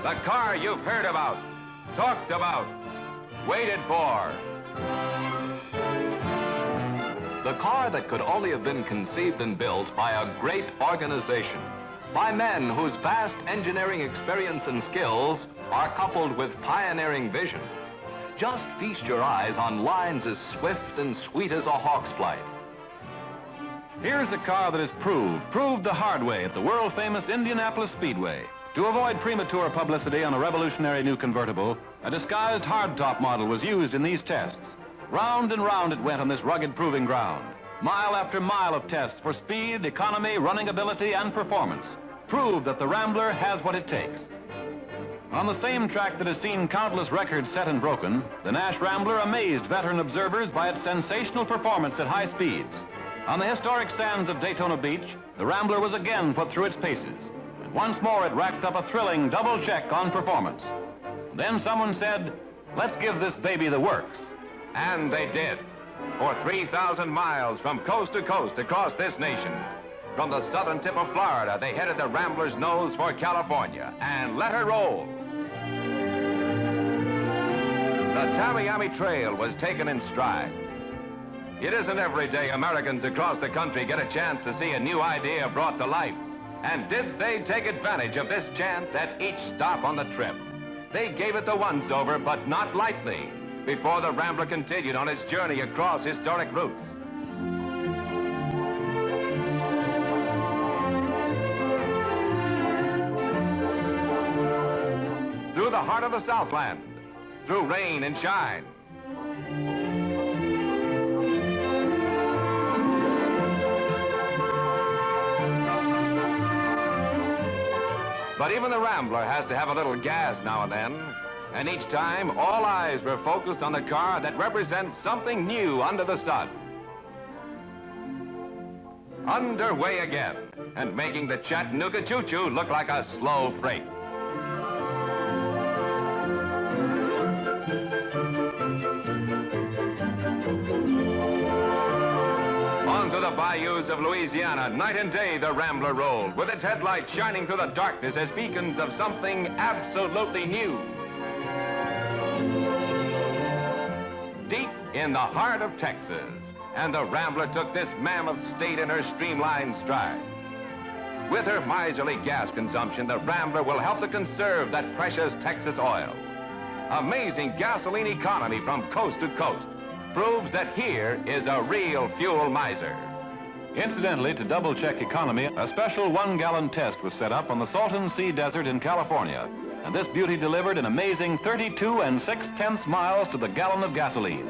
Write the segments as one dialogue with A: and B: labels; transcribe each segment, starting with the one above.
A: The car you've heard about, talked about, waited for.
B: The car that could only have been conceived and built by a great organization, by men whose vast engineering experience and skills are coupled with pioneering vision. Just feast your eyes on lines as swift and sweet as a hawk's flight.
C: Here's a car that is proved the hard way at the world-famous Indianapolis Speedway. To avoid premature publicity on a revolutionary new convertible, a disguised hardtop model was used in these tests. Round and round it went on this rugged proving ground. Mile after mile of tests for speed, economy, running ability, and performance proved that the Rambler has what it takes. On the same track that has seen countless records set and broken, the Nash Rambler amazed veteran observers by its sensational performance at high speeds. On the historic sands of Daytona Beach, the Rambler was again put through its paces. And once more it racked up a thrilling double check on performance. Then someone said, let's give this baby the works.
A: And they did. For 3,000 miles from coast to coast across this nation. From the southern tip of Florida, they headed the Rambler's nose for California and let her roll. The Tamiami Trail was taken in stride. It isn't every day Americans across the country get a chance to see a new idea brought to life. And did they take advantage of this chance at each stop on the trip? They gave it the once-over, but not lightly, before the Rambler continued on its journey across historic routes. Through the heart of the Southland, through rain and shine. But even the Rambler has to have a little gas now and then. And each time, all eyes were focused on the car that represents something new under the sun. Underway again, and making the Chattanooga choo-choo look like a slow freight. Onto the bayous of Louisiana, night and day the Rambler rolled, with its headlights shining through the darkness as beacons of something absolutely new. Deep in the heart of Texas, and the Rambler took this mammoth state in her streamlined stride. With her miserly gas consumption, the Rambler will help to conserve that precious Texas oil. Amazing gasoline economy from coast to coast proves that here is a real fuel miser.
C: Incidentally, to double-check economy, a special 1-gallon test was set up on the Salton Sea Desert in California. And this beauty delivered an amazing 32 6/10 miles to the gallon of gasoline.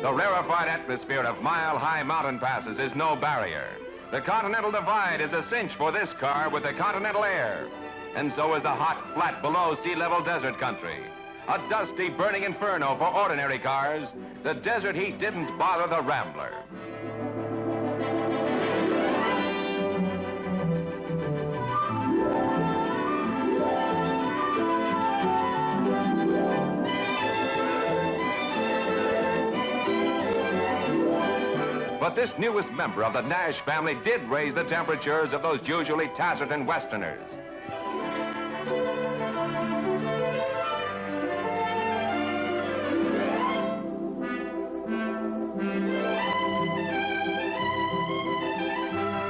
A: The rarefied atmosphere of mile-high mountain passes is no barrier. The Continental Divide is a cinch for this car with the continental air. And so is the hot, flat, below sea-level desert country. A dusty, burning inferno for ordinary cars. The desert heat didn't bother the Rambler. But this newest member of the Nash family did raise the temperatures of those usually taciturn Westerners.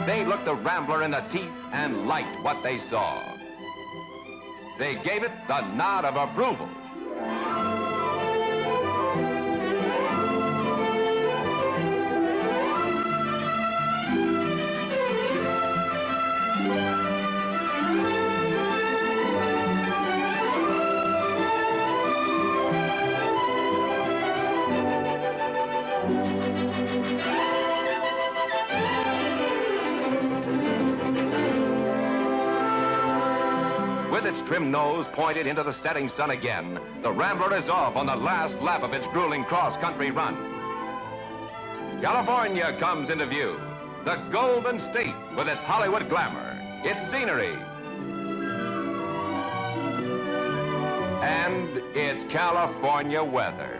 A: They looked the Rambler in the teeth and liked what they saw. They gave it the nod of approval. With its trim nose pointed into the setting sun again, the Rambler is off on the last lap of its grueling cross-country run. California comes into view, the Golden State with its Hollywood glamour, its scenery, and its California weather.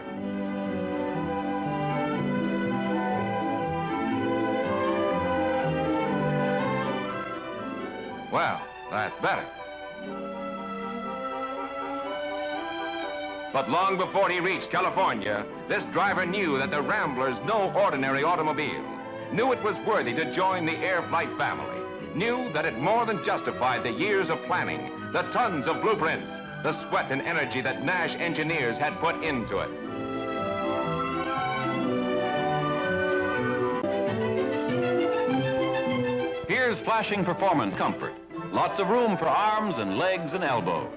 A: Well, that's better. But long before he reached California, this driver knew that the Rambler's no ordinary automobile, knew it was worthy to join the airflight family, knew that it more than justified the years of planning, the tons of blueprints, the sweat and energy that Nash engineers had put into it.
C: Here's flashing performance comfort. Lots of room for arms and legs and elbows.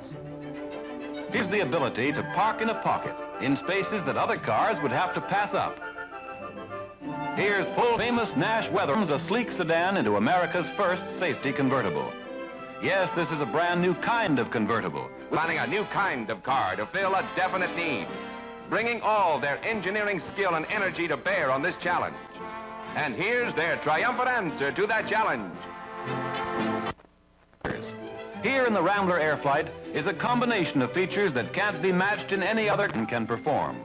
C: Here's the ability to park in a pocket in spaces that other cars would have to pass up. Here's full famous Nash Weather, a sleek sedan into America's first safety convertible. Yes, this is a brand new kind of convertible.
A: Planning a new kind of car to fill a definite need, bringing all their engineering skill and energy to bear on this challenge. And here's their triumphant answer to that challenge.
C: Here in the Rambler Airflight is a combination of features that can't be matched in any other and can perform.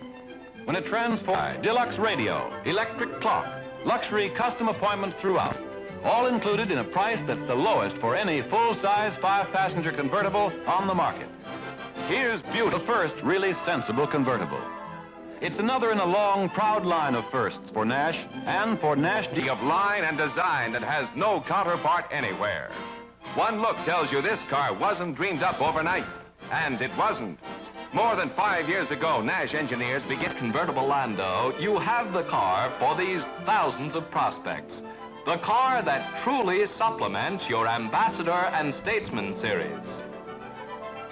C: When it transforms, deluxe radio, electric clock, luxury custom appointments throughout, all included in a price that's the lowest for any full-size 5-passenger convertible on the market. Here's beautiful, first really sensible convertible. It's another in a long, proud line of firsts for Nash and for Nash
A: Of line and design that has no counterpart anywhere. One look tells you this car wasn't dreamed up overnight, and it wasn't. More than 5 years ago, Nash engineers began
B: Convertible landau, you have the car for these thousands of prospects. The car that truly supplements your Ambassador and Statesman series.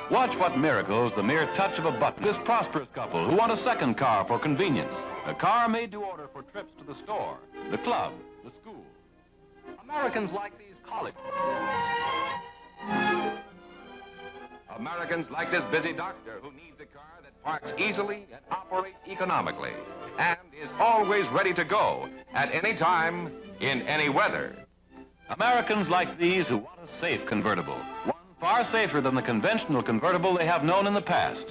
C: Watch what miracles the mere touch of a button. This prosperous couple who want a second car for convenience. A car made to order for trips to the store, the club, the school.
B: Americans like these college.
A: Americans like this busy doctor who needs a car that parks easily and operates economically and is always ready to go at any time, in any weather.
C: Americans like these who want a safe convertible, one far safer than the conventional convertible they have known in the past.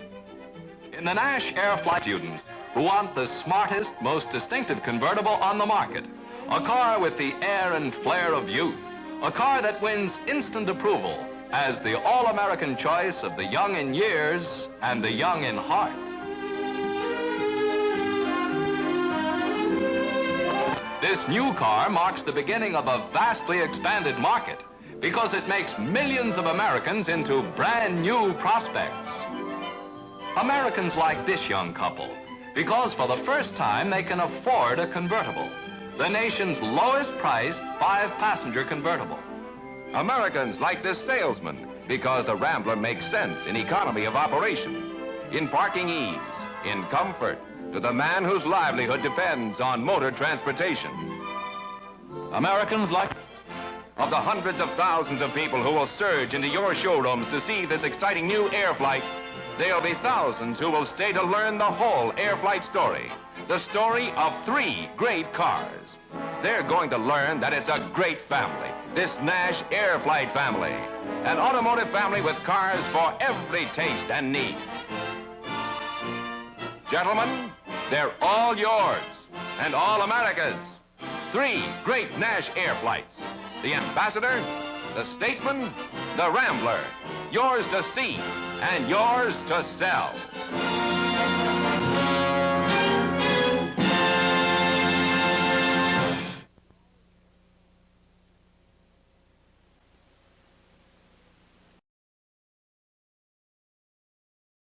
B: In the Nash Airflight, students who want the smartest, most distinctive convertible on the market. A car with the air and flair of youth. A car that wins instant approval as the all-American choice of the young in years and the young in heart. This new car marks the beginning of a vastly expanded market because it makes millions of Americans into brand new prospects. Americans like this young couple because for the first time they can afford a convertible, the nation's lowest priced 5-passenger convertible.
A: Americans like this salesman because the Rambler makes sense in economy of operation, in parking ease, in comfort, to the man whose livelihood depends on motor transportation.
C: Americans like...
A: Of the hundreds of thousands of people who will surge into your showrooms to see this exciting new airflight, there'll be thousands who will stay to learn the whole airflight story. The story of 3 great cars. They're going to learn that it's a great family, this Nash Airflight family. An automotive family with cars for every taste and need. Gentlemen, they're all yours and all America's. 3 great Nash Airflights. The Ambassador, the Statesman, the Rambler. Yours to see and yours to sell.